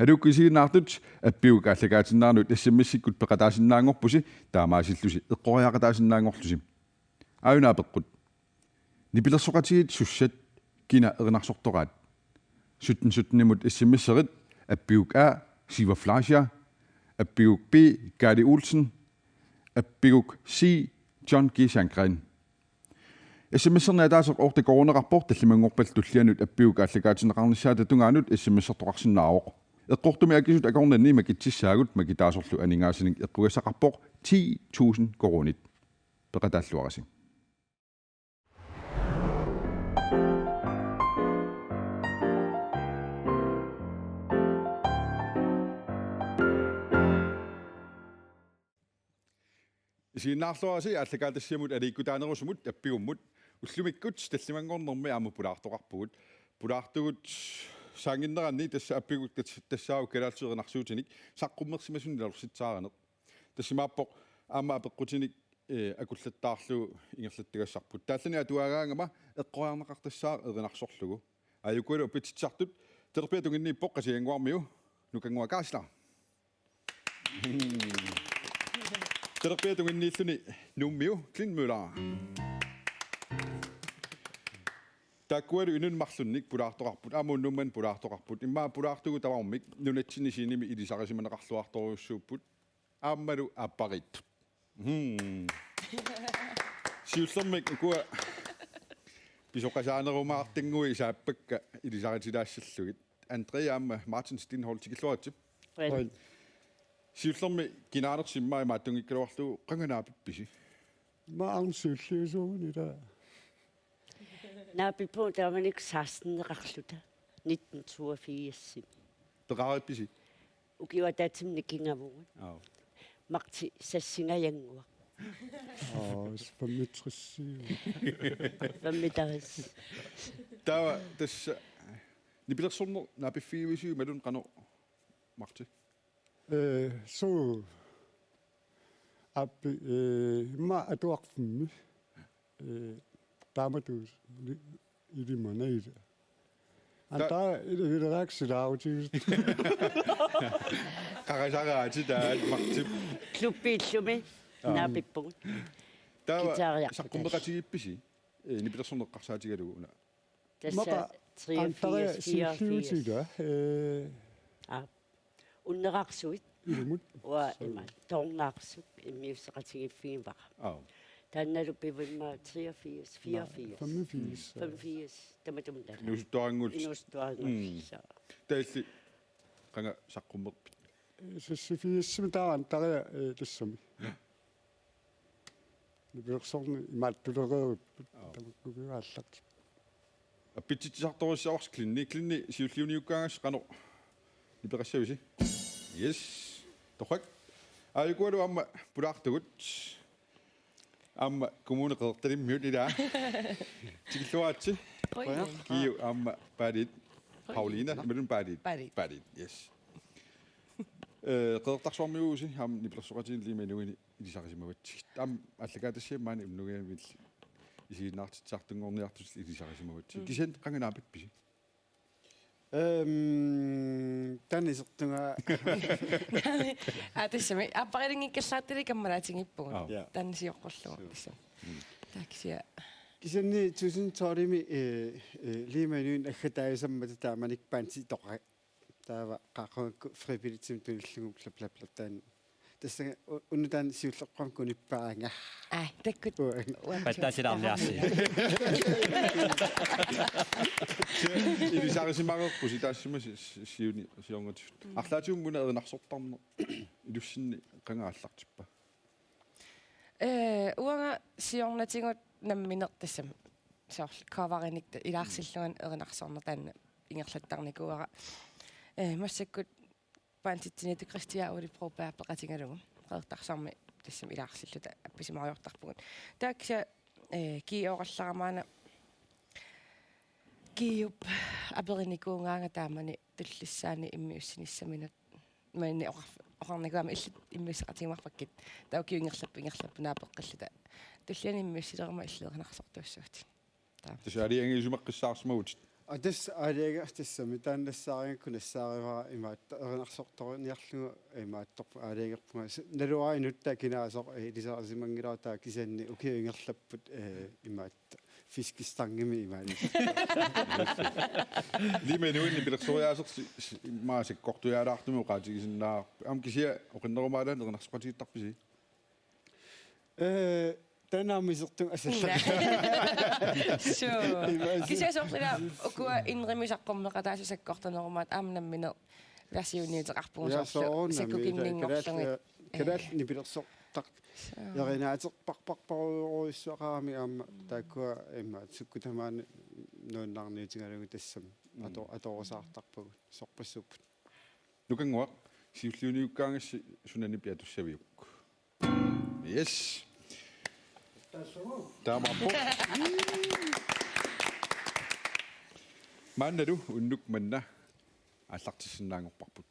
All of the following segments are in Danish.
Hadukisiinaartut appiuk allakaatinnаарnut assammassikkut peqataasinnaaangorpusi taamaasillusi eqqoriaqataasinnaaangorlusi aunaapeqqut nipilersoqatigit sussat kina erinarsortoraat suttennimut assammasserit appiuk a Siver Fleischer appiuk b Gerdi Olsen appiuk c John G. Shankren SMS-erna taasoq ortakorunerapport tallimangorpal tullianut appiuk allakaatineqarnissaata tungaanut SMS-ertoqarsinnaaroq eqqortumi akisut akornanni makitsissaagut makitaasorlu aningaasinik eqqugassaqarpoq 10.000 korunit peqataalluarasi isiinnaarluarasi allakaatassiamut aliikkutaanerusumut appigummut уллумиккут таллимангорнэрми аама пулаартоқарпугут пулаартугут саангиннеранни тасса аппигут тассаау калаалсуернарсуутиник саққуммерсимасуннилалерситсааранеқ тассимааппоқ аама апеққутиник акуллаттаарлу ингерлаттагассарпут тааллани атуагаангама эққоярнеқартассаа эринарсорлугу аюкуалу питсitsартут терпиатунгинниппоқ қасиангуармиу нукангуакааслаа терпиатунгиннииллуни нуммиу клинмулаа таккуалу инунмарлунник пулаартоқарпут аамууннумман пулаартоқарпут иммаа пулаартугу тавармик нунатсинисиними илисарисиманеқарлуарторуссууппут ааммалу аппарит сиуллермик куа писоқасаанерумаартингуи сааппакка илисаритилаассаллугит Andrea аама Мартин Стинхолл тикиллуатсип сиуллерми кинаанерсиммаа мааттунгиккалуарлу қанганаапипписи маансууллиусуунида Naapippo taamanik 16-neqarluta 1982 peqaripisi ukiwataatsimni kingavugut maqti sassingajangua spammitrissi pammitaris tawa tassa nipilersorner naapiffiivisiu malun qano marti so appi ma atuaqfimmi taamatus ilimanaida anta iliraaksilaautius qarasaraati taat martip klubbiillumi naapippugut tawa saqqummeqatigippisi nipilersorneqqarsaatigalugu una tassa 83 unneraqsuit ilimut wa ima tornaaqsuk immiusseqatigiffigivaqa Tannalu pivimma 84 tamatumta nusuttoangul inustuangul tailli qanga saqqummerpit sassifiissimi taan taria tassami nipersorni imaattulereerut tamakkugiaallart appitsitsartorussiaors klinni siulliuniukkaangas qano nipeqassavisi yes torrak ayukualu amma pulaartugut amma kommune qeertalimmiut ila tikilluaatsi kiu amma paadit Paulina melun paadit yes qeertarsormiuusi ham nipilersoqatiin liimanuini ilisarisimavatsigit am allakaatassiammaani unnugaamil isiinnaartitsartungorniartus ilisarisimavatsigit kisan qanganaapipisi таниsertunga атассами аппарилингиккаллаартили каммалаатингиппугу танисиоққорлугу тассам таксиа кисанни тусинторими лимануин аггатаасаммата тааманик паанти тоқа таава қаққу фрибилитсим туллугу плаплаплаптаан тассага уннутаан сиуллеққам куниппаанга таккут паттасилаарниарси илисарисимагерпуси таассима сиуни сионгатифт арлаатиуммуна эринарсортарне илуссинни қангааллартиппа уанга сиорнатингут намминертассам саорл кавариникта илаарсиллуган эринарсорнер таанна ингерлаттарникуара массаккут пантитсиниту кристиаули пропааппеқатингалугу қеэртарсарми тассам илаарсиллута апписимариортарпугут таакса киоралларамаана киуп апериникуунгаанга таамани туллиссаани иммиуссиниссаминут маани оқарникуама иллит иммиуссеқатигмарпаккит таукиу ингерлаппу наапеққиллута туллиани иммиуссилерма иллеернарсортуассуут тасаали ангисумеққиссаарсмагут Og det er det ikke det som den der sagen kunne sige var i mig der så der nærlunge i mig der er det ikke på når du er i nyt der kender så det så altså mange der kisan okay ingen slap i mig fiskestange med i mig Lige med nu i Bilaksoria så meget så godt du er der du må ret i sådan der om kan sige og når man der når skal til tak den har mig så altså So. Kisa soqlina ukua inrimisaqormeqa taasisakkortanerumaat aamnamminaq versiuniuteqarpugusorlu sikukimninngorlungi kadal ni bilerso tak yarinaatiqparparparuissuaqaami aama taakkua imma sukkutamaani nuunnaarniutigalugu tassam atorosaartarpugu sorpassupput nukanguaq siulliuniukkaangassi sunani piatussiaviuk yes der var på manna du unnuk manna аллартиссиннаангорпарпут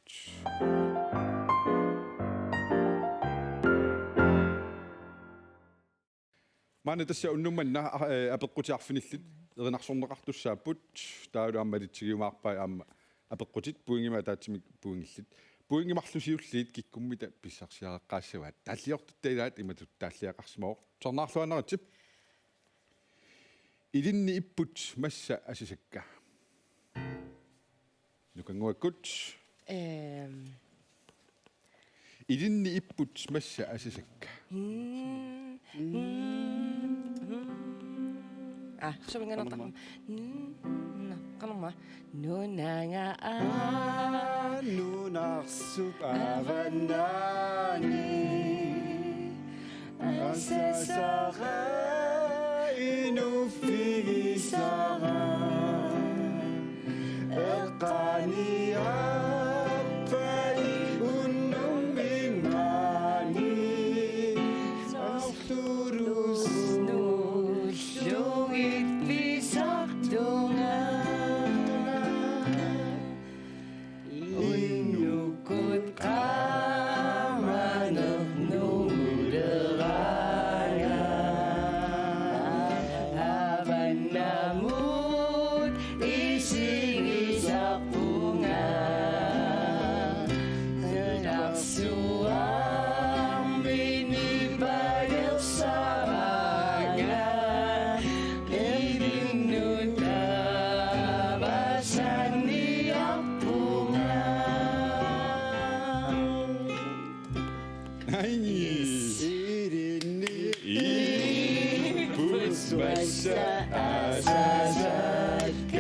манна тасса уннумманна апеққутиарфиниллит еринарсорнеқартуссааппут таалуаммалитсигиумаарпай аама апеққутит пуингима таатсимик пуингиллит пуингимарлусиуллиит киккуммита писсарсиареққаассаваат таллиортуттаилаат иматут тааллиақарсимаоқ торнаарлуанаратип илинни иппут масса асисакка нукангуаккут илинни иппут масса асисакка суминганартарма канарма нунага нунарсуп аваннани асасара инуфигисара эққаниаппай уннуммингмани сафтурус нуллугит писартунга иннукут qaamanaq nuuleraaga avannamut isigisarpunga narsuarmini pagersamaga ivinnutavasaniarpunga 이린니 iput massa 아사사카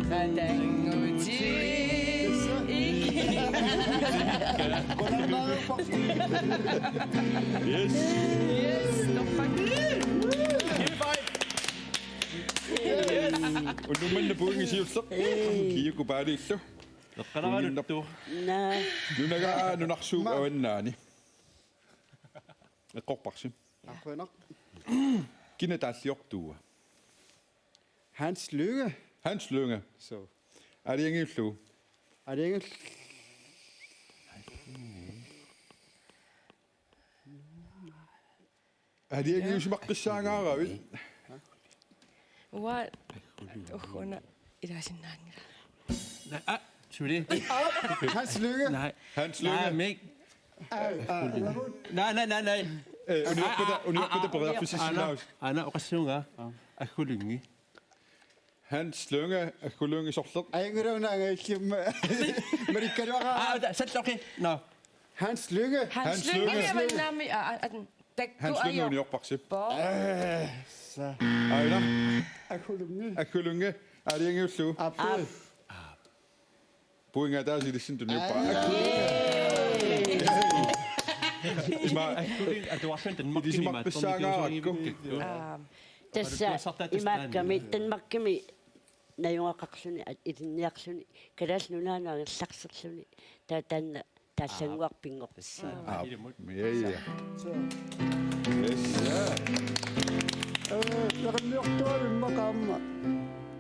가당우지 yes уннумманна пуингисиуллеқ киюкупаалииллу эққаларанутту на нунагаа нунарсуу аваннаани эққорпарсим 아프나 кина тааллиортуа Hans Lykke Hans Lønge så алиангиуллу er det ikke алиангиусимаққиссаагааравит уа ухуна иласиннаангила nej selvfølgelig Hans Lykke nej Hans nej Lønge men ikke nej униорпата периарфисисинаус ана оқассуунга аггулунги Hans Lønge аккулуунги сорлеқ айгэрэнаа илэм мериккарага саллоқи но Hans Lykke Hans Lønge. нами Hans Lønge униорпарсип så аина акулумни аккулунги алиангиуллу аппа пуинга таасилиссин туниуппа има аггулунги атуарсан танмак идисимаққиссаагааrakku тасса имаакками танмакками наюнгақарлуни итинниарлуни калаас нунаанаангерларсерлуни таатаанна тааллангуарпингорпс ja Nørretorv imaqaamma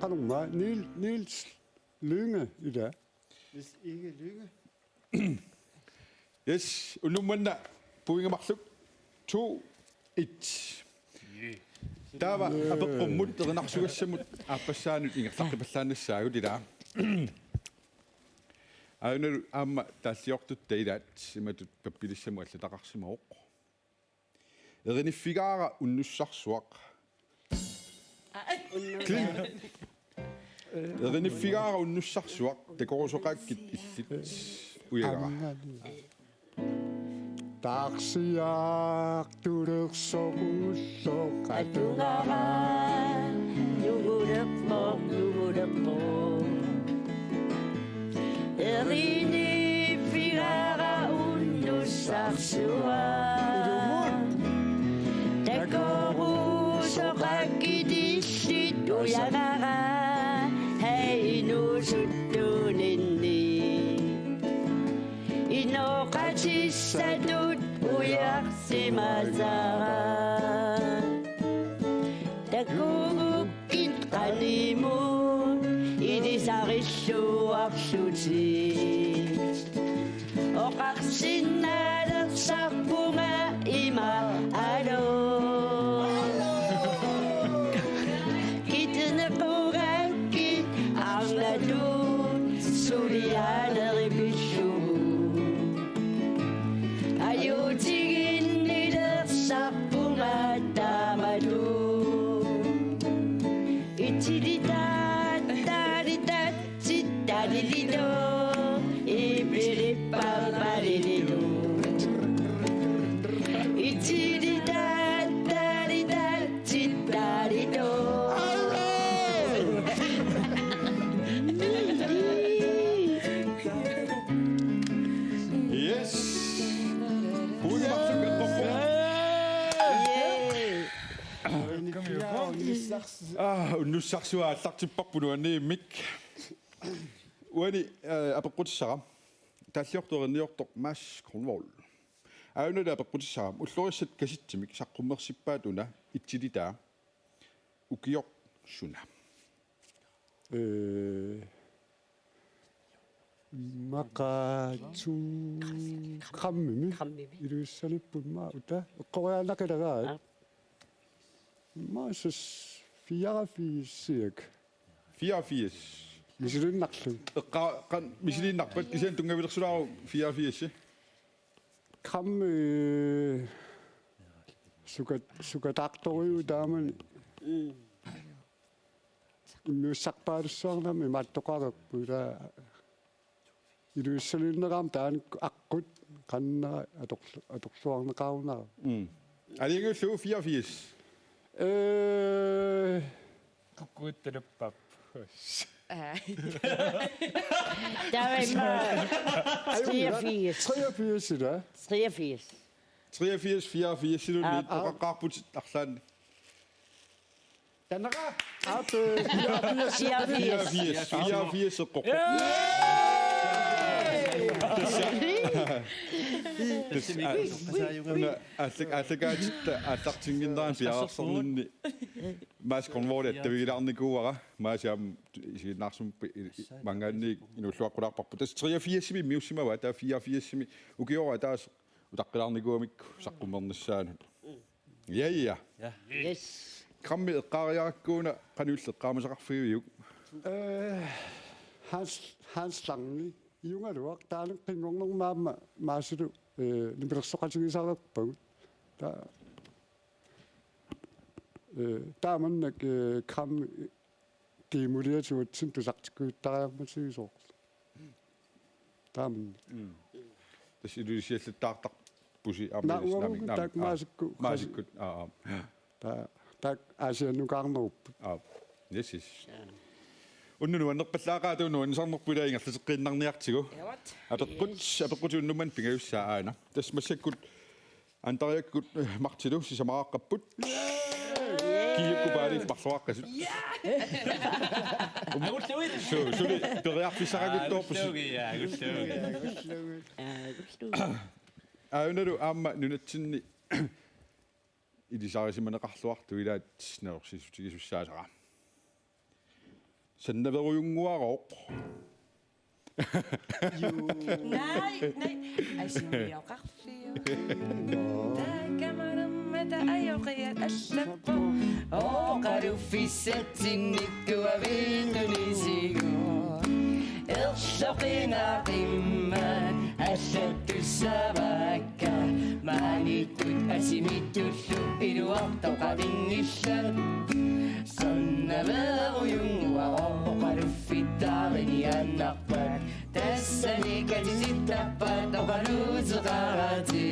qanumma Niels Lynge i dag. Hvis ikke Lynge. yes unnummanna puingamарлuk 2-1 Taava apeqqummut erinarsugassamut aappassaanut ingerlaqqipallaannassaagut ilaa. Ainaru aamma taalliortut tailaat simatut pappilissamu allataqarsimaoq. Eriniffigaara unnussarsuaq. Eriniffigaara unnussarsuaq takorusoqaakkit illit uyagara. Taksiak tulersoqulloq Atungara nugudeqpo Erini figara unnussarsuaq takorusoqaakkit uyagara hei nusuttuninni inoqatissadut uyarsimasara takuukkit qanimun idisarilluarlutit oqarsinnaalersaarpunga ima alo kitnequgakki arlatut suliaaneripillu ayutigin nilersarpunga tamadu itilitat talitat sitalilido ipilippamalilido itilitat talitat sitalido Yes. Huimarsuqeqqorpo. Unnussarsuaa allartipparpunu anniimmik. Uani apeqqutissara. Taalliortorinniortoq Mads Kronvold. Aunala apeqqutissara ullorissat kasitsimik saqqummersippaatuna itsilitaa ukior suna. maqaatsu qammimi iluissalippunmaa uta eqqoriaannaqilagaat maasus 84 84. misilunnarlu Eqqan misiliinnarpat kisian tungavilersulaaru 84. qammi sukataaqtoriu taamani unnuussarpaalussuarnami maattoqarerpula iluissaluunneqaam taan aqqut qannera atorluarneqarunara Aliangullu 84. Qukkuuttaluppaap Der var 83. 83 ila 83. 83 84 silunni toqaqqaarput arlaan tanera ape 84. 84 eqqoq. Allagaatitta аллартингиннеран пиарсэрнинни Mads Kronvold тавигилаарникууара маасаам сигинаарсумпи мангаанни инуллуаққулаарпарпу тас 83-ми миуссимава таа 84-ми укиора таас утаққилаарникуамикку саққуммернассаанут я Yes. камми эққаариараккууна қаниуллеққаамасақарфигиук Hans Lange jungaluaq taanu qingornermaamma maasulu nipilersoqatigisarerpagут ta taamannak kram kiimuliatuutsin tusartikkuuttariarmasigisoq taaman тас илуисиаллаттаартар пуси tak maasikku маасиккут ta asiannukаарnerup yes Unnunu annerpallaaqaatuunu ansarnerpula ingerlaseqqiinnarniartigu apeqqutiunnuman pingayussaa'aana tasmassakkut antariakkut martilu sisamaraqqapput kiyukkupaali marluaqqasut suli periarfissaraguttoorpus aanunalu aamma nunatsinni ilisarisimaneqarluartu ilaat naorsisutigisussaasara Sannaverujunguaroq. Nej. Ej, siger vi jo kaffe. Der kan man med der er jo soqiat allappu oqaluffissatsinnikkuaviintunisigu ersoqinaqimman аллаттуссааваакка маниттут асимиттуллу илуартоқавингиллат соннаверуюнгуа оқалуффиттаарини аннарпат тассаникатиситтарпат оқалуутеқарати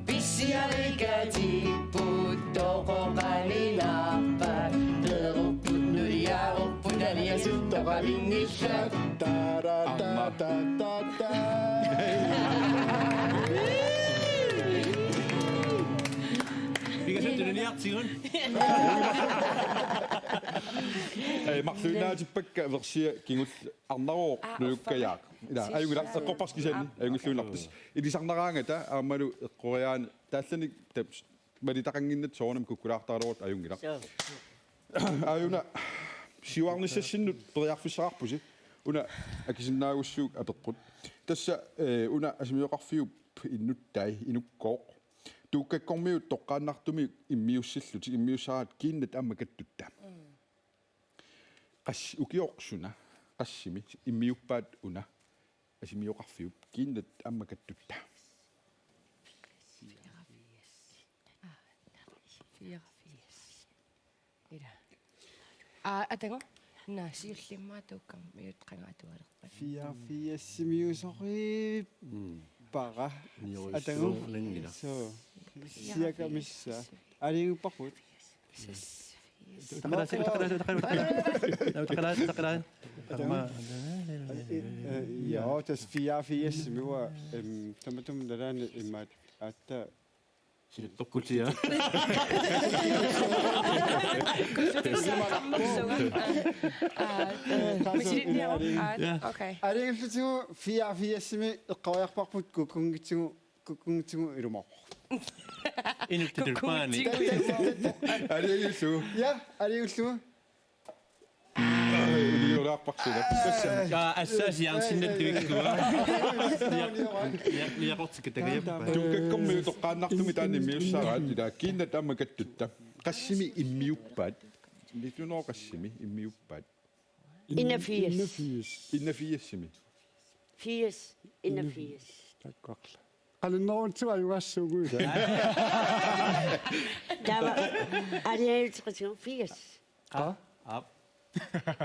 писсиарикатиппут тоқоқалинарпат перуппут нулиаруппут алиасуттоқавингиллат таратататата Mikä syntynyt niin jatsikon? марлуинаатиппакка версия кингул арнароо нууккаяак ила аюгила эққорпарскисани аюнгуллуинартис илисарнараангата аамалу эққориаани таалланик тамс малитақангиннат соорнам куккулаартаалуут аюнгила аюна сиуарниссассиннут периарфиссаарпуси уна акисиннаагуссуук апеққут тасса уна асимиоқарфиуп иннуттай инуккооқ тууккаккормиут тоққааннартуми иммиуссиллути иммиуссараат киннат аммакаттутта qas ukiorsuна qassimi immiuppaat una asimioqarfiup kiinnat ammakattuta 84 ila атаго на сиуллиммаатууkkam miutqangaatualerpat 84 симиусори пара атаго со сиакамисса алингуппарпут ja das 84 simiua tamatum dalan imat atta Tokkutsia. Okay. алингуттигу 84 сими эққавиарпарпут кукунгитсигу илумаа Inut til pani. алиусу ja алингуллугу илиулаарпарсула Ja, assas jansinnet tuikkua. Liaqortik tagayappa. тууккаккормиу тоққааннартуми таани миуссараат ила kiinnat ammakаттutta qassimi immiuppaat литуноо qassimi immiuppaat 81. innafiassimi 80. 81. таккарла қалиннерунтуа аюгассуугуила Der var... Er det helt 80? Up.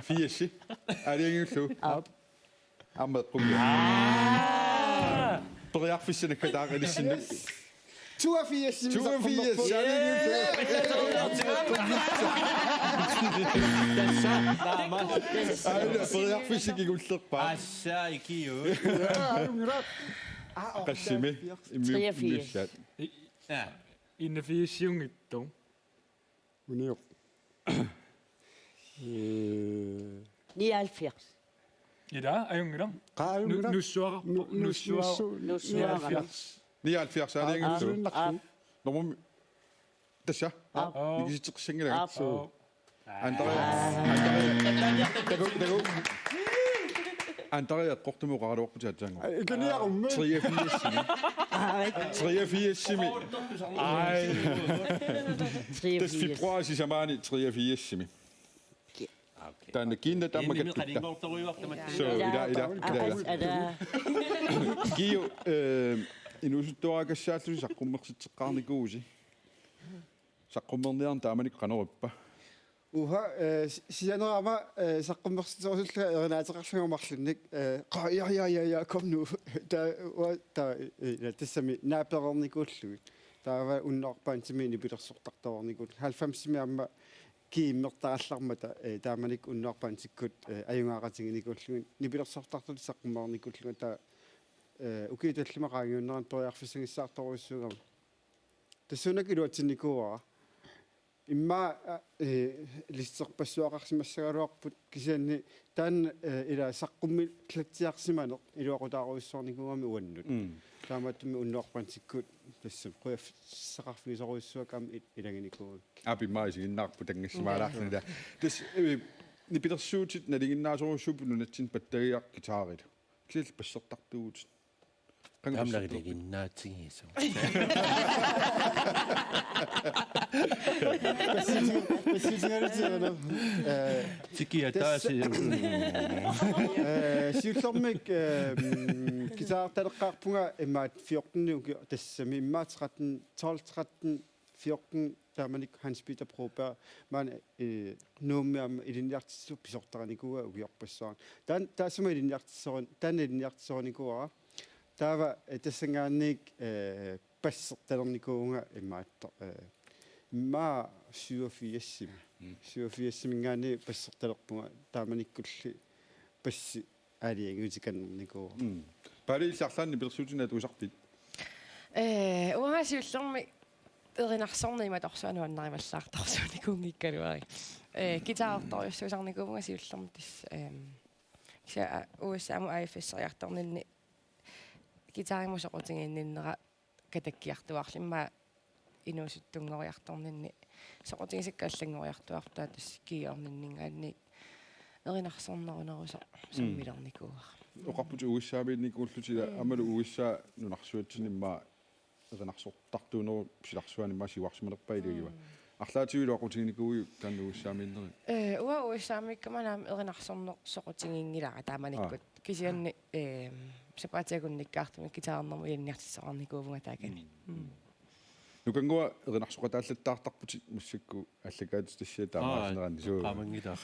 fiassi алингуллу аммат qummi periarfissana kataaqalissinna 82 simi 82 алингуллу periarfissikigullerpaa Assa ikiu. qassimi immiuppaat Ja. 81 jungittong. unior 79. Ida, ayungiram. qaayungra Nussuara. Nussuara. 79 алингуллу Up. Normum tassa nikisitteqsangila Oh. Antaria qortumuqaraluarputaatsaangu ikaniarummi 83 simi tas 83. februari samani 83 simi Tänne kiinni tämä kettu. So ida Kiu inusuttuaga saatlu saqqummersittaqarnikuusi saqqummerniarn taamanik qanorippa uha sianeraama saqqummersitorsulla erinaateqarlugumarlunnik ja kom nu ta tassami naaperernikuullugu taava unnorpaan timiini pilersortartornikuul 90 kiimmertaаллармата тааманик уннуарпаантиккут аюнгааратингиникууллугин нипилерсортартут саққуммаарникууллуга та укииталлимақаагиуннеран ториарфиссагиссаарторуиссуугама тассунак илуатсинникууара имма листерпассуақарсимассагалуарпут кисианни таан ила саққумми тлатсиарсиманеқ илуақутааруиссуарникуугами уаннут таамааттуми уннуарпаантиккут тассам қуяффисақарфигисоруиссуакаама илагиникуу api maisiginnaarpu tangassimaalaarnila tas nipilersuutit nalinginnaasurussuppu nunatsin pattagiaq gitaarit klil passertartugut Gamlagiginnaatigiso. Пассисигалитиана Tikia taasi. сиуллэрмик кисаарталеққарпунга имаат 14 тассами иммаатеқаттен 12 14 тааманик Hans Peter Broberg ман нууммиам илинниартиссу писортараникуа угиорпассаан таасума илинниартиссорин таана илинниартиссорникуара таава тассангаанник пассерталерникуунга имаатто имма 87-мингаани пассерталерпунга тааманиккулли пасси алиагуутиканнерникуа парисарлаанни персуутинаат усартит уаасиуллерми эринарсорнима торсуануаннарималлаартарсууникуунгиккалуари гитаартариуссуусарникуунга сиуллерми тис киса уссааму IFS-ариарторнинни гитаримусоқутингинниннера катаккиартуарлимма инуусуттунгориарторнинни соқутигисаккааллангориартуартаа тас киорниннингаанни эринарсорнерунеруса саммилерникууа оқарпут уиссаамиинникууллутила амалу уиссаа нунарсуатсинимма эринарсортартуунеру силарсуанимма сиуарсималерпаилигива арлаатигуилу aqutiginikui таанну уиссаамииннери уа уиссаамиккаманаам эринарсорнер соқутингингилара тааманиккут кисианни сапаатиагунниккаартуми гитаарнерму ианниартиссоқарникуувнга таакани нукангуа эринарсуқатааллаттаартарпути муссакку аллакаатис тассиа таамааснеранни суу Qamangila.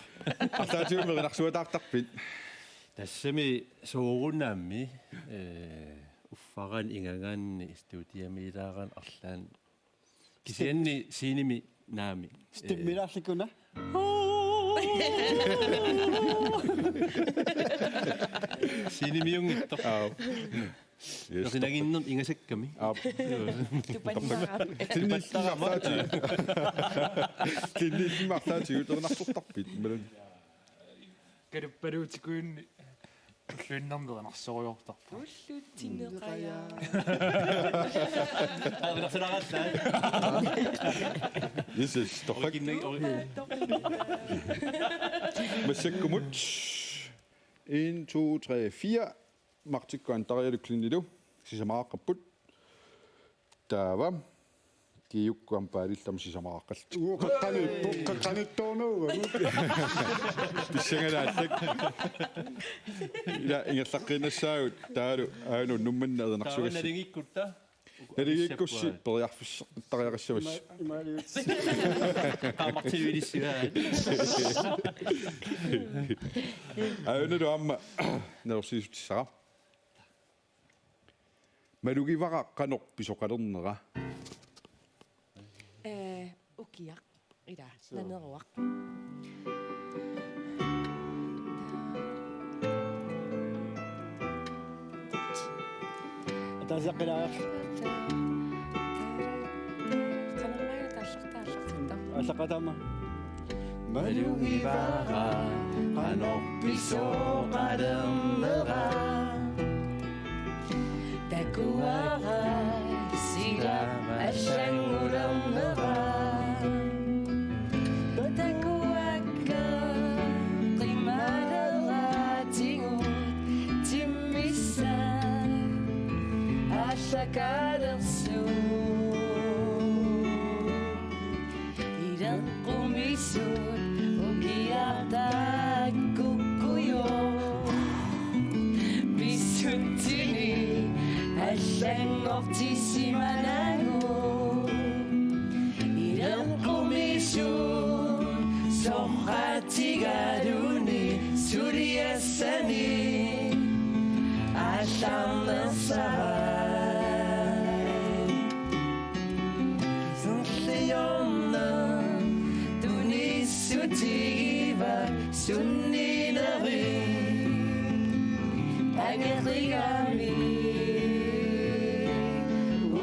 арлаатигуми эринарсуатаартарпит Tassami suurunnaammi uffaran ingangaanni studiamiilaaran arlaan kisianni siinimi naami стиммилаарликуна siinimiungittor Yoqinaginnerm ingasakkami тинниллимарлаатигу эринарсортарпит малун Кэрпэрүүтикуинни луиннэрмеринарсориортарпу. уллутинеқая Yes, toch ik Masakkumut 1, 2, 3, 4 Martikko antarjadu klinidu sisamaaqqapput taava kiukkuam paadillam sisamaaqalt qaqqanittuunuu tissangalaallak ila ingerlaqqinnassaagut taalu aanu nummanna erinarsugassi nalingikkutta naligikkussi periarfisseqtariaqassavas имаалиут qaamartiluilissugaa aunadu amma nersiisutissara malugivara qanoq pisoqalernera ukiaq ila naneruaq таасаққилаах qanarmaina taallaqtaallaqtitta аллақатама malugivara qanoq pisoqalernera takuara sila ashangulernera takuakka qimaleratigut timmissa ashakalersu idan qumisut ukiartakukkuyo bisuttini allangortissimanangu idan qumisut soqqatigaduni suliassani allarnersai sunlionna tunissutigiva sunnineri agerigami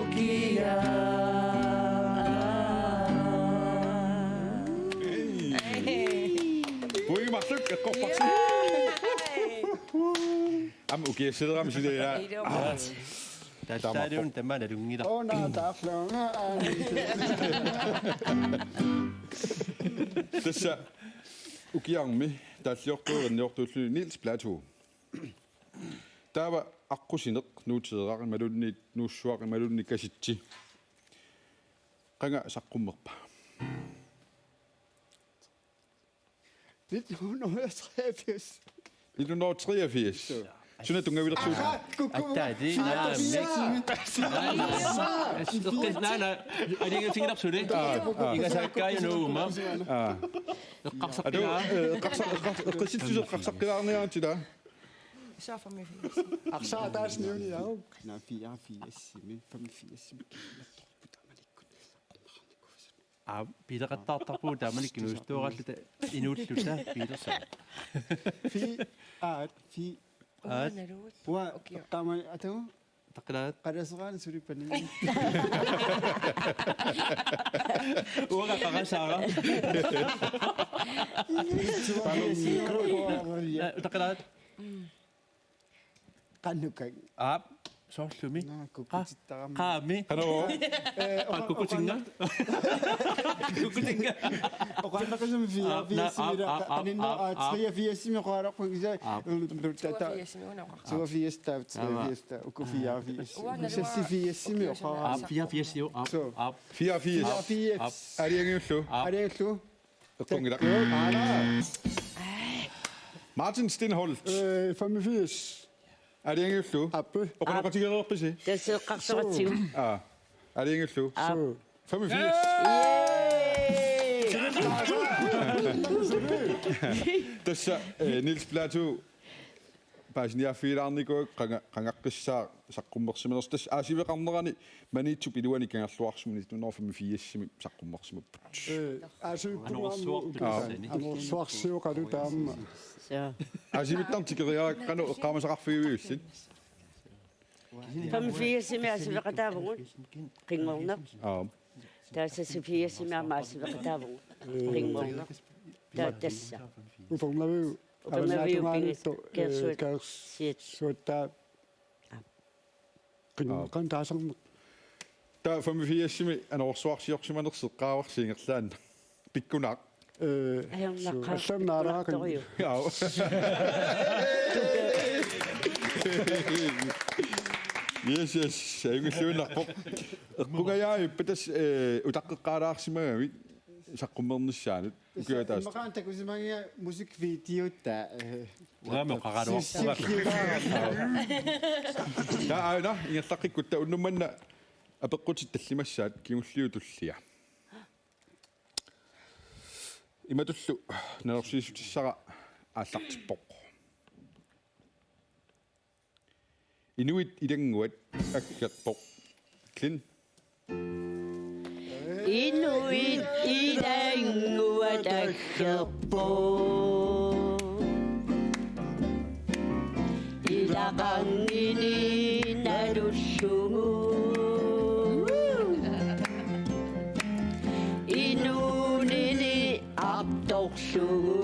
ukia Pui maksud ke kopaksu am uki sidram sidera tallaariun tamanalungila оона таарлуунга tassa ukiarmi talliortuerniortullu Nils Plato таава аққусинеқ нуутеерақи малунни нууссуақи малунни каситси қанга саққуммерпа 1983. 1983 суна тунгавилерсуут Attaaди naamik. Adinga singinapsude. Inga saakkaaya nuuma. Eqqarsaqqigaa. эққасситсусеқ қарсаққилаарниаатила Så får man Aksa der snøvende jeg jo. Nej, 84, men 85. Piileqattaartarpuu taamanik nuustuorallata inuulluta piilersaa. Fi Aat Wa taman atau taqlaat kada seran suri panin. uaga qaqasaara taqlaat Kanukang. aap soorlumi Na kukutitaram. qaami канао kukutinga kukutinga Og kan kan som 84 anin no 83 mi qara ko isa. Så 84 der og 84. Så 84 mi qara. aap 84 aap 84 ариангиуллу Arentu. эққунгила Martin Stenholt 85. ариангиуллу Appe. оқонеқатигерерписи Der sidder konservativ. ариангиуллу 85 тасса Нилс Плату паасниаффиилаарникуа qangaqqissaa saqqummersimenerс тас аасивеқарнерани маниитсу пилуани кангерлуарсумни 1985 saqqummersimupпут Altså, Anorsuartu svarsiu qadu taamma. Så. аасивиттартикериара қану эққамасақарфигуиуллит 85 som jeg vil gøre der vundet. Ringvogner. Der er så 84 som jeg meget vil gøre der vundet. Ringvogner. Der er det så. Upamlavu. Upamlavu penge. Shit. Suota. Kan taasang таа 85 анорсуарсиорсиманерсеққааварсиингерлаан пиккунақ Allem naaraaqan. яа yes саюнгуллуунарпоқ эққугаяаппатас утаққеққаалаарсимагами саққуммернissaanут укиатаас Makan takusimangia musikvideo ta. uaami qaqaluarpugak таана ингерлаққиккутта уннуманна апеққутит таллимассаат кимуллиутуллиа иматуллу нерсиисутиссара ааллартиппоқ инуит илангуат аккерпоқ клин Inuit idanguat akkerpo. Ilaqangini nalussumu. Inunini aptorsumu.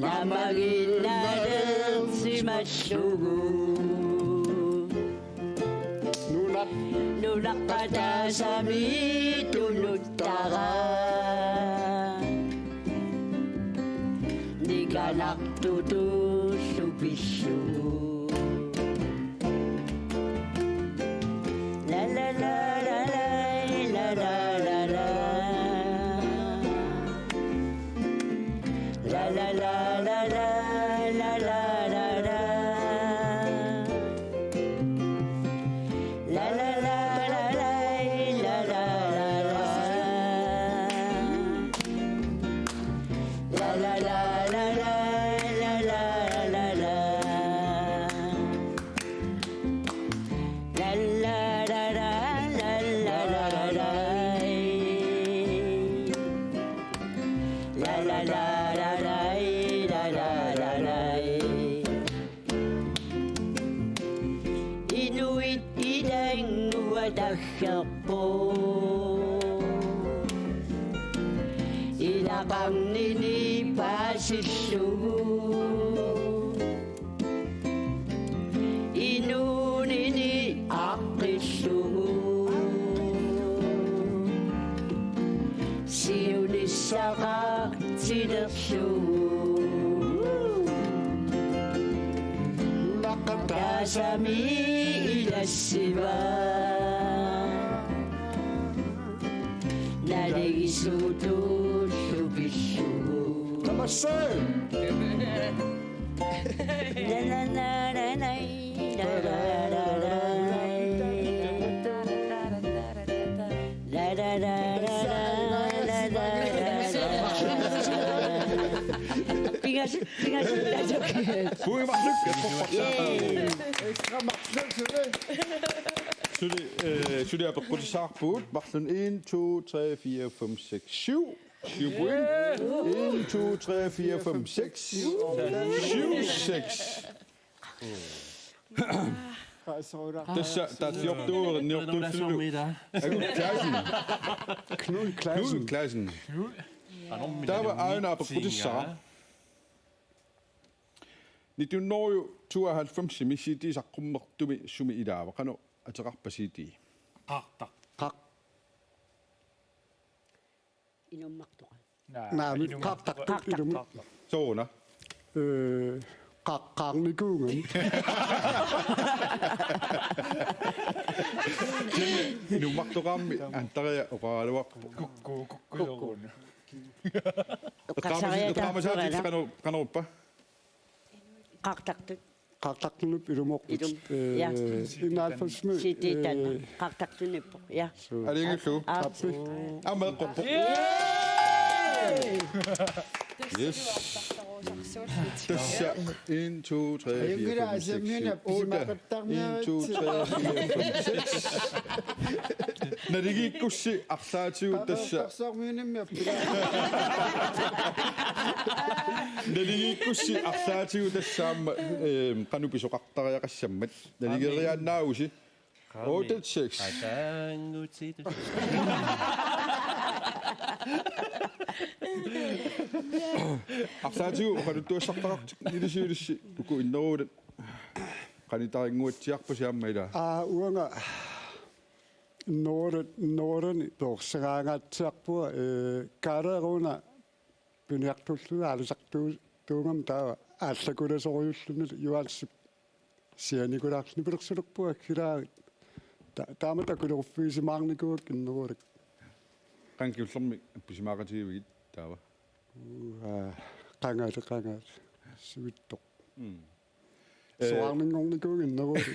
Namaginnadersimassugu. Nulaqata sami tunuttara. Nikalaqtutu supissu. La la la la la la la la. La la la la la la la la la. La la la la la la la la la. La la la la la la la la la. La la la la la la la la. La la la la la la la la la. Inuit idanguat akkerpo. Ilaqangini paasissugu. Inunini aqqissugu. Siunissaqaartilersugu. Kasami ilasiwa Narigisuto Shubishu Goeie makkelijk. Ekstra maksimum Zullen hebben we goed saagpoed. Wachten 1, 2, 3, 4, 5, 6, 7. 7 point. 1, 2, 3, 4, 5, 6. 7, 6. Dus dat is op de oren. Niet op de oren. Knud Klassen. Klassen. Der var egen op på det samme. Ni du når jo 92 mi sidi sa kummartumi sumi idaava qanu ataqarpa sidi. Qaartaq. Inummartuqa. Soona. Qaqqaarnikuungan. Inummartuqaammi antaria oqaaluaq. Kukkuleruun. Qaamasit qanorpa. Qaartaqtut. Qaqqaarnuk ilumoqqut. Ja. Inaalfasmu. Sititanna. Qaartaqtunippo. Ja. Alingillu. Amad qoppo. Yes. Tässä 1, 2, 3, 4, 5, 6, 7, 8. 1, 2, 3, 4, 5, 6. Når det gik kussi arsaatu tässä. Når det gik kussi arsaatu tässä qanu pisoqartariaqassammat. Når det gik riannausi. 8, 6. Arsaatu qanu tuassartaqartik nilisiulissi uku inneruulat. Qanitaringuatsiarpa siammaila. Uanga Norden torsagaangatsiarpua kaaleruuna puniartulluga alusartuungam taa ааllakulasoriullунут юаалсип сианикулаарсни пилерсулерпуа килаагит таамата кулерффиисимаарникуак иннеруулак Qankiullermi pisimaaqatiivigit taava. qangaat sivittoq soarninngornikuuk inneruulak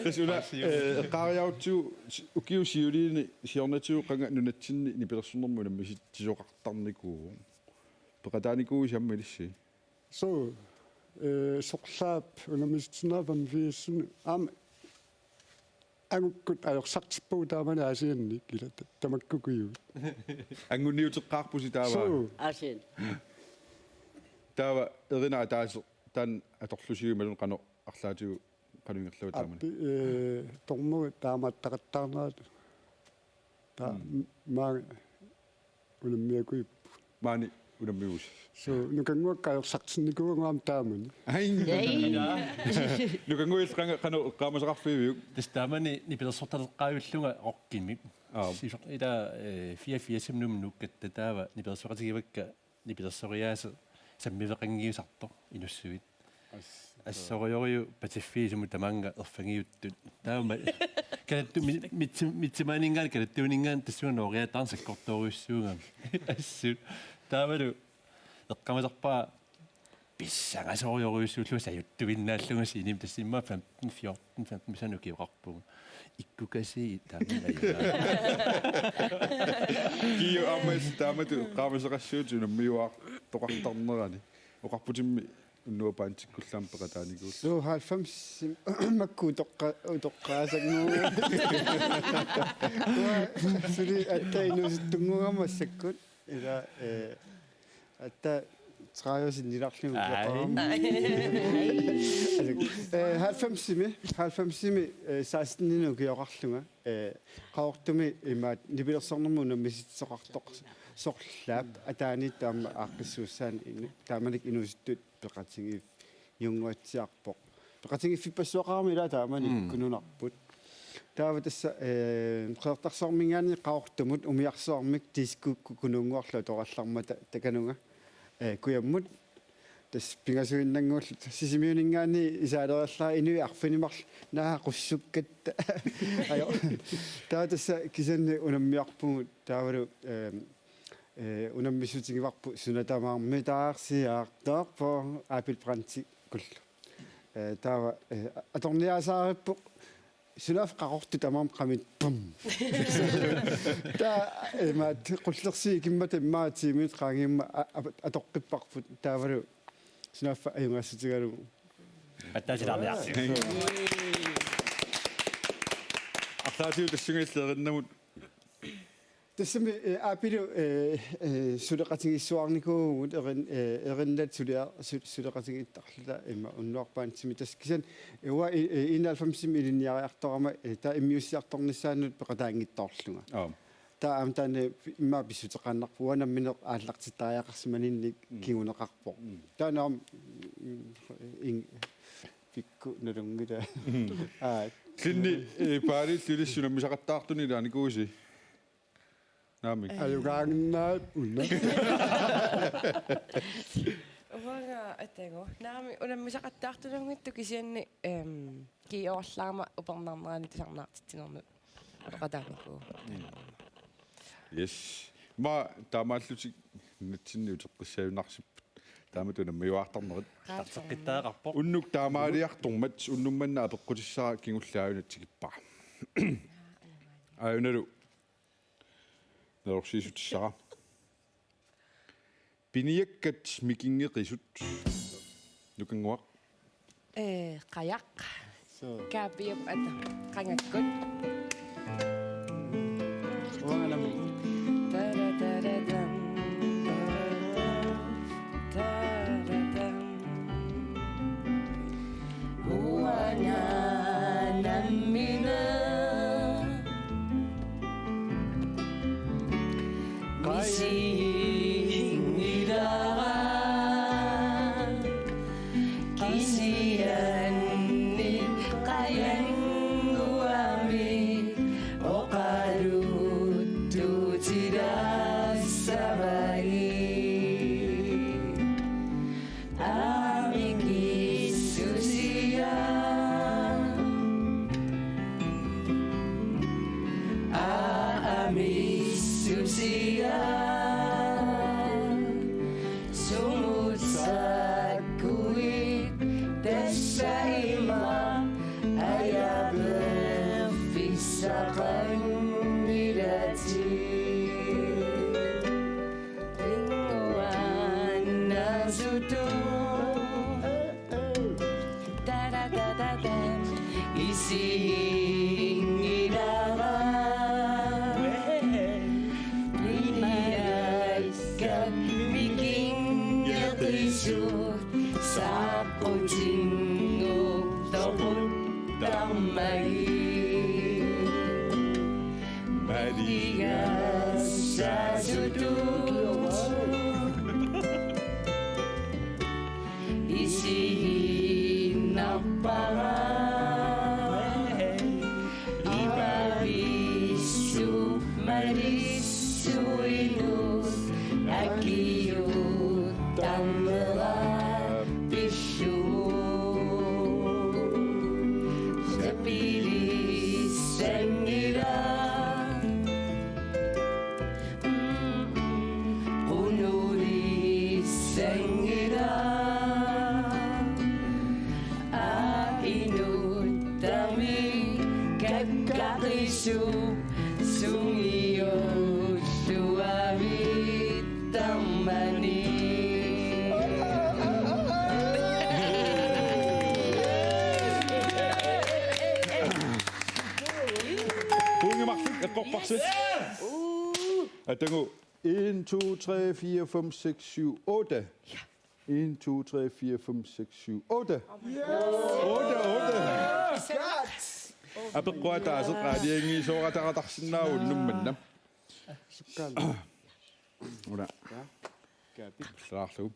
Tasula qaariautsu ukiusiuliini siornatiu qanga nunatsinni nipilersunermuna misisoqartarnikuu peqataanikuu siammilissi so soqlaap unamisitsinaapan fiissuni am angukkut ajorsartippu taamani asianni kila tamakkukuyu angunniuteqqaarpusi taava Asian. taava erina taase tan atorlusiumalun qano arlaatiu qanuingerlawa taamani tormu taamattaqattaarnaat ta maa unammiakui maani unammius so nukanguakka ajorsartinnikuungaam taamani nukanguil qano qaamasaqarfiiviuk Tastaamani nipilersortaleqqaayulluga orkimik. Ida 44 numnukkatta taava nipilersoqatigivakka nipilersoriaase sammiveqangiusartor inussuit. Assorioriu patiffiisumu tamanga erfangiuttut. Taama kalattu mitsimaaningaan kalattuuningaan tassuuna oriataarn sakkortoriussuungam. Assut taavalu eqqamasarpaa pissangasorioriussuullu sajuttuvinnaallunga sinim tassimma 15 14 15 misanu kiuqarpugu. Ikkukasi taamana. kiu ammas taamatu qaamasaqassuutu unammiuaq toqartarnerani oqarputimmi unnuapaantikkullaam peqataanikuus so halfams makku toqqaasagnu suri attainusittungugammassakut ila atta træosinnilarlugu halfamsimi 16 ukiorarlunga qaortumi imaat nipilersornermu unammisitsoqartoq sorlaap ataani taama aaqqissuussaan taamanik inusittut peqatingi junguatsiarpoq peqatingiffipassuaqarmi ila taamani kununarput taava tassa qeertarsormingaani qaortumut umiarsoarmik tiskukkununguarlu torallarmata takanunga kuyammut тас пингасуиннангууллут сисимиунингаани исаалераллаа инуи арфинимарл наа qussukkatta аё таатасса кисанни унаммиарпугут таавалу унаммисутигиварпу сунатамаарми таарсиаартаарпо апил пранти куллу таава аторниасаариппу сунааф qaqortu tamaam qamit pum та эмат qullersi kimmat иммаатимит qaangimma atoqqipparput таавалу сунааффа аюнгассутигалу аттаасилаарлиарси арлаатиу тассунгиллериннамут тассами апилу сулеқатигиссуарникуугут эриннат сулеқатигиттарлута имма уннуарпаантими таскисан уа иналфамсими илинниариарторама та иммиуссиарторнissaаннут пеқатаангиттоорлунга та амтане имма писсутеқааннарпу уанамминеқ ааллартиттариақарсиманинник кигунеқарпо танаам пикку налунгита клинни паали лилиссунаммисақаттаартуни лааникууси наами алугаагнаат унна Uanga atego. Naami unammisaqattaartulunngittu kisianni kiiorlaama upernaarnerani tisarnaartitsinernu qataaniku. yes ма таамааллутик натсинниутеққиссаюнарсип тааматунаммиуаарторнерит тартеққиттаақарпо уннук таамаалиартормат уннумманна апеққутиссаа кигуллаавинатсигиппаа аюналу нерорсиисутиссара пиниаккат микингеқисут нукангуақ Qajaq. Kaapiup ata qangakkut. уанганам Таратаратам. Таратам. Uanga nammina. Attengo 1 2 3 4 5 6 7 8 1 2 3 4 5 6 7 8 апеққуатаа сеқаалианги соратаратарсинаа уннумманна ура капитлаарлу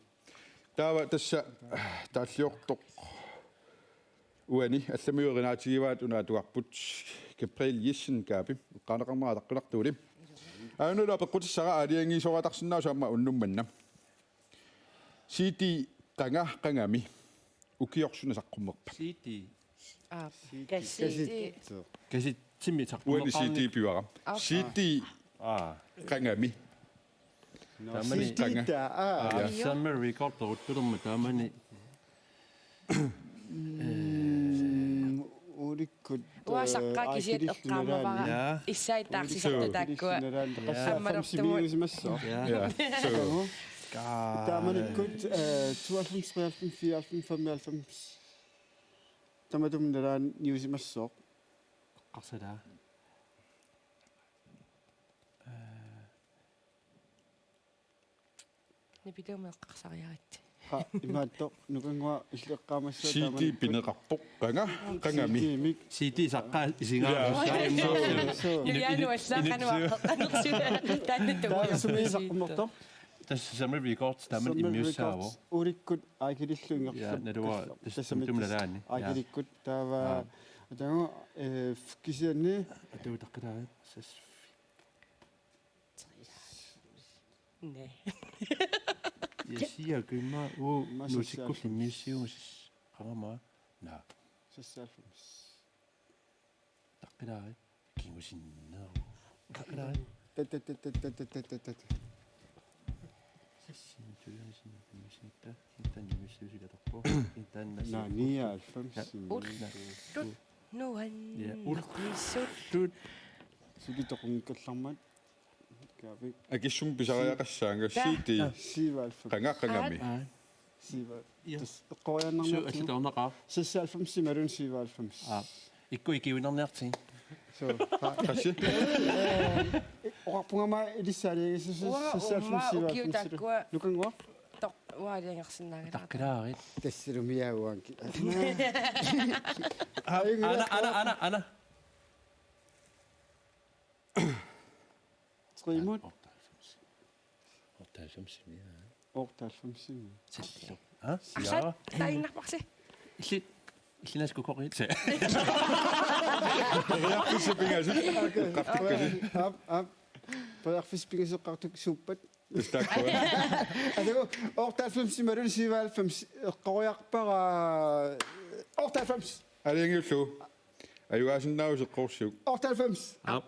таава тасса тааллиортоқ уани алламиуеринаатигиваат унаатуарпут Gabriel Jessen капи qanaqarmaa taqqinartuuli aanula peqqutissara aliangi soratарсинаа saamma unnummanna Siti qangami ukiorsunasaqqumerpa Siti. Kasi. Kasi timmi tak. uani siti piwara siti qangami Tamani. Summer record torutturum tamani. Ulikkut Uasaqqa kisiat eqqaamavara issait taarsisartu taakkua ammalortumu qassaafarsimmiusimassoo ja so taamanikkut 92 94 tamatum neraan niusimassoo Qarsada. nipituum eqqarsariarat imaatto nukangua illeqqaamassua siti pineqarpoq qangami Siti sakka isinga. Juliano wassaqanuaqqanersuta taanattugu sumiisaqqumerto Tas summer record taman immiussaavo. ulikkut aakililluingertu Ja, nerua tastumlalaani. aakilikkut taava atagu kisianni Atu taqqaraa sas. ne Yasia kima u nusikku immiussiumus qama na sassaalfums taqqaraa kingusinna. Taqqaraa tatatatatatatatat naania alfams nuan Urtut sugitoqungkallarmat kaavik akissum pisariaqassaanga siti siivaalfam qangami siiva Ja. qoyanarnartu Asitaornaqa. sassaalfams simarun siivaalfams Ikku ikiunernertin. so qassi oqarpungama ilissaaliagissus sassaalfams siivaalfams ukiutakkua lukangua toq ualiangersinnaagala Taqqaraarit. tassalumiaaguanki Ana. trimut Ortaalfamsimia. ortaalfamsim Ha? Asat tainarparsi Illinasku korit. riarfissapingasi qartikkasi ap Pajaqfispingisoqqartuk suppat. Tastakkua. Atago ortaalfamsimarun siivaalfams eqqoriarpara ortaalfams Aliangiullu. Ayugaasinnauseqqorsiuk. ortaalfams Ap.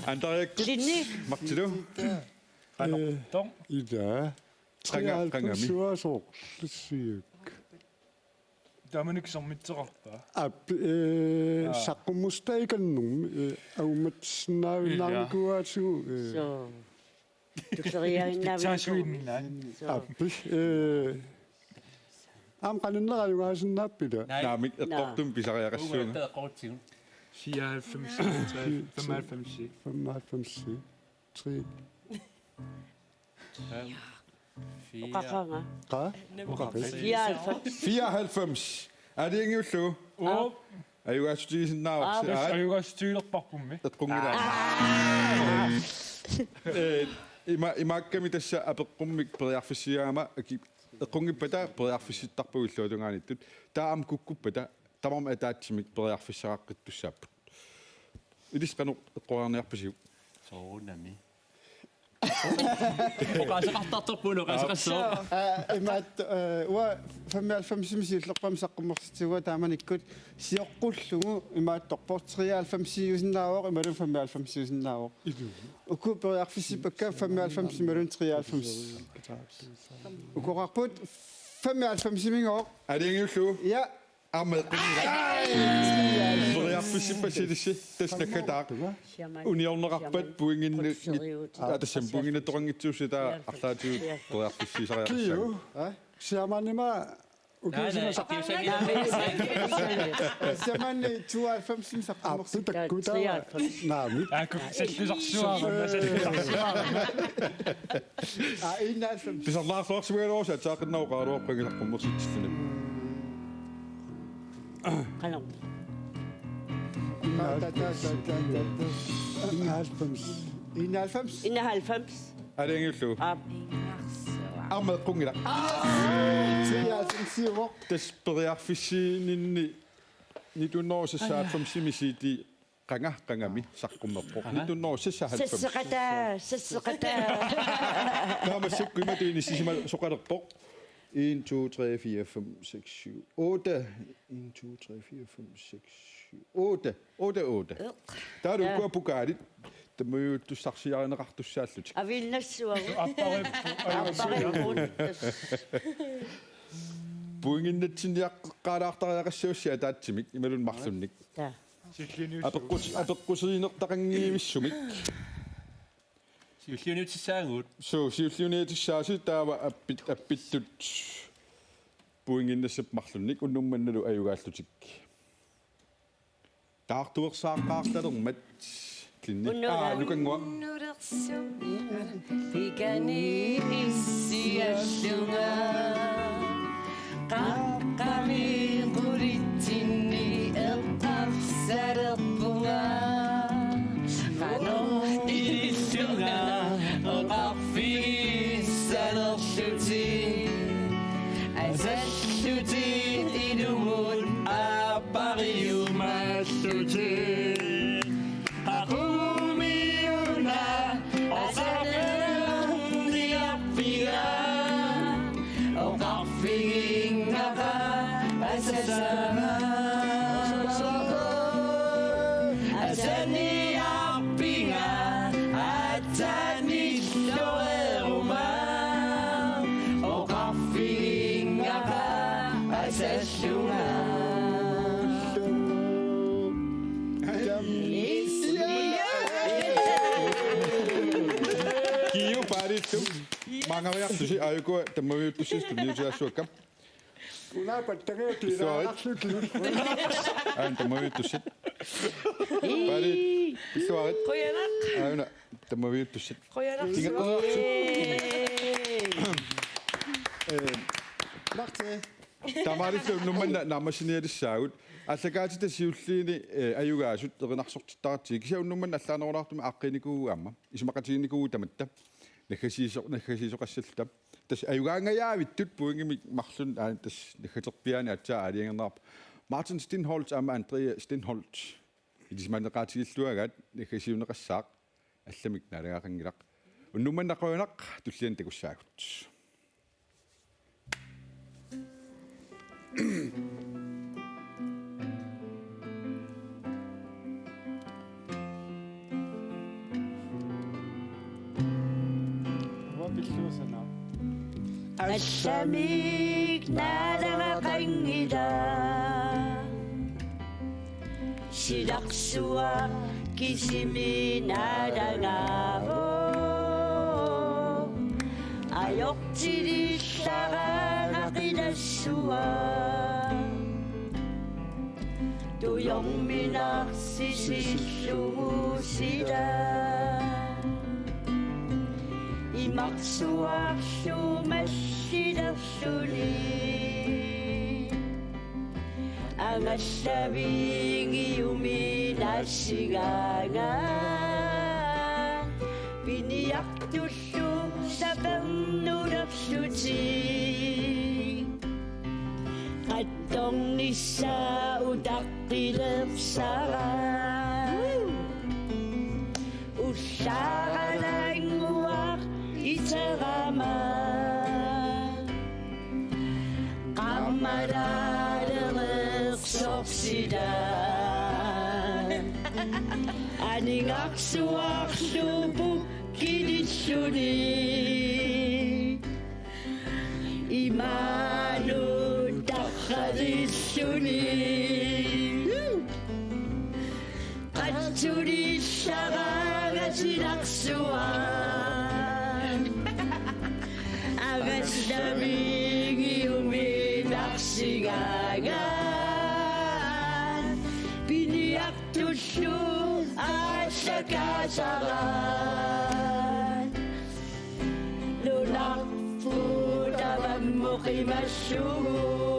Antariakkut. Linni. Martilu. Qanortong Ida. Qangami. Suasoorlussiuk. tamanik sormitseqarpaa Ap saqqumustaiikannum aumatsinaavinaarikuaatu So. Tutorialinnaavina. taasuinnaat appi am qaninnerayugaasinnaappila Naamik eqqortum pisariaqassuunga. Qortsigun. 94 95 55 3 Oqaqanga. qa 94. Aliangiullu. Ayugaasutigisinnaarsi. ayugastuilerparpummi Eqqungila. Imaakkami tassa apeqqummik periarfissiaama eqqungippata periarfissittarpagulluutungaanittut taam kukkuppata tamam ataatsimik periarfissaqaqqittussaapput. Ilisqanu eqqoriarniarpasiu. Soorunami. Oqaasaqartartorpunu oqaasaqassoo. imaat wa fammialfamsimisiullerpam saqqummersitsuga taamanikkut siorqullugu imaattorportriaalfamsiusinnaavoq imalun fammialfamsiusinnaavoq uku periarfissipakka fammialfamsimalun triaalfams ukoqarput fammialfamsimingoq Aliangiullu. ja Armeeqqungila. Periarfissippasilissi tasnakkataaq. Uniornerarpat puinginni atassam puinginatoqangitsuussita arlaatigut periarfissisariaqassaagu. siamanima ukiisina samani tuaalfamsim saqqummersit appitakkuta naamik aaku sallusarsuarma sallusarsuarma innaalfams Pisarlaarluarsimugaluarsa taaqinnaruqaaruarpangilaqqummersitsilluni. Qalam. innaalfams Innaalfams. Aliangiullu. Armeeqqungila. triaalfamsiuvoq Tas periarfissiininni nitunnoorsassaaffamsimisiiti qangami saqqummeqqo nitunno sissahalpam Sesseqata. naamassukkuima tiini sisima soqalerpoq 1 2 3 4 5 6 7 8 1 2 3 4 5 6 7 8 taru ku pukarit temu tussarsiareneqartussaallut Avilnassuagu. Appareppu. puinginnatsinniaqqaalaartariaqassuussia taatsimik imalun marlunnik Ta. apeqqusiliinertaqangiimissumik Siulliuniutissaanguut siulliuniatissaasi taava appittut puinginnassap marlunnik unnummannalu ayugaallutik taartuersaaqqaartalermat klinnik lukangua Pikani issiallunga qaqqami quritsinni eqqarsalerpunga qano illunga oqarfigissalerluti asalluti inumun appariumalluti aqumiuna asalerniappiga oqarfigingaqa asasama asaniarpinga atsanilloeruma oqarfigingaqa asallunga kiu parittu mangariartusi ayuku tammaviuttussis kunniutiassuakkam Una pattereetiiraarluki. tammaviuttussit parit pissuarit Qoyanaq. ayuna tammaviuttussit Qoyanaq. Marti. tamarittu nummanna naamasinialisaagut allakaatita siulliini ayugaasut erinarsortittaratsi kisiunnummanna allaanerulaartumi aaqqinikuugaamma ismaqatiinikugu tamatta nakhasiisoqassallta tas ayugaangayaavittut puingimi marlun tas nakhaterpiani atsaa aliangernaarp Martin Stinholz ama Andrea Stinholz idismanneqaatigilluagaat nakhasiuneqassaaq allamik naalagaaqangilaq unnumannaqoyunaq tullian takussaagut What pilluusana? Allamik naalagaqangida silaqsua kisimi naalagaavo ayortilillaraaqinassua tuyorminarsisillumusila imarsuarlumassilerluni angallaviingiuminassigaanga piniartullu sapernulerluti qattornissaa utaqqilersara ullaaralaanguaq iterama qammalaalereqsorsida aningarsuarlupu kililluni imanu tarradilluni qattulissaraagasilaqsuan agallavigiuminarsigaagan piniartullu allakaasaran lunarputavammuqimassugu